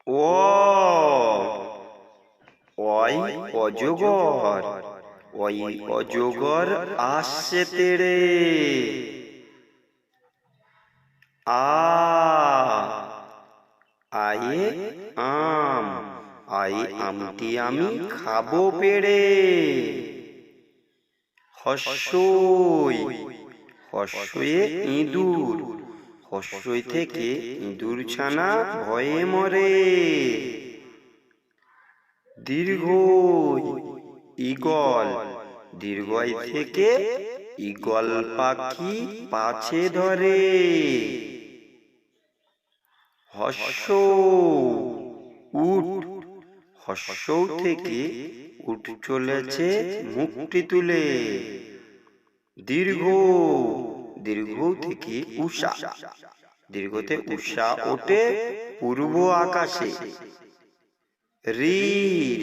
ও ওই অজগর, ওই অজগর আসছে তেড়ে। আ আয়ে আম, আই আমটি আমি খাবো পেড়ে। হস্যই, হস্যয়ে ইঁদুর, হস্যই থেকে ইঁদুর ছানা ভয়ে মরে। দীর্ঘই, ঈগল, দীর্ঘই থেকে ঈগল পাখি পাছে ধরে। হস্য উট, হস্য থেকে উট চলেছে মুখটি তুলে। দীর্ঘ, দীর্ঘ থেকে উষা, দীর্ঘতে উষা ওঠে পূর্ব আকাশে। ঋ,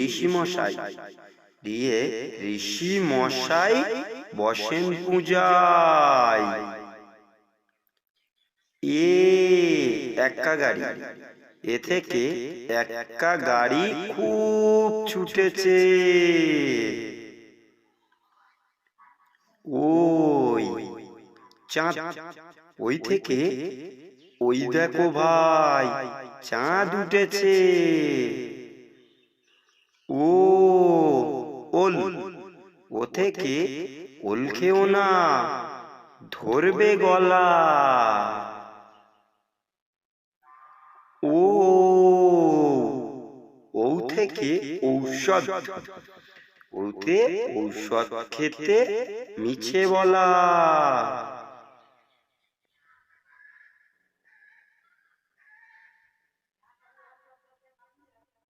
ঋষি মশাই, দিয়ে ঋষি মশাই বসেন পূজায়। এ, এক্কা গাড়ি, এ থেকে এক্কা গাড়ি খুব ছুটেছে। ওই চাঁদ, ওই থেকে ওই দেখো ভাই চাঁদ উঠেছে। ও ওল, ও থেকে ওল খেও না, ধরবে গলা। ও, ও থেকে ঔষধ, ওতে ঔষধ খেতে মিছে বলা।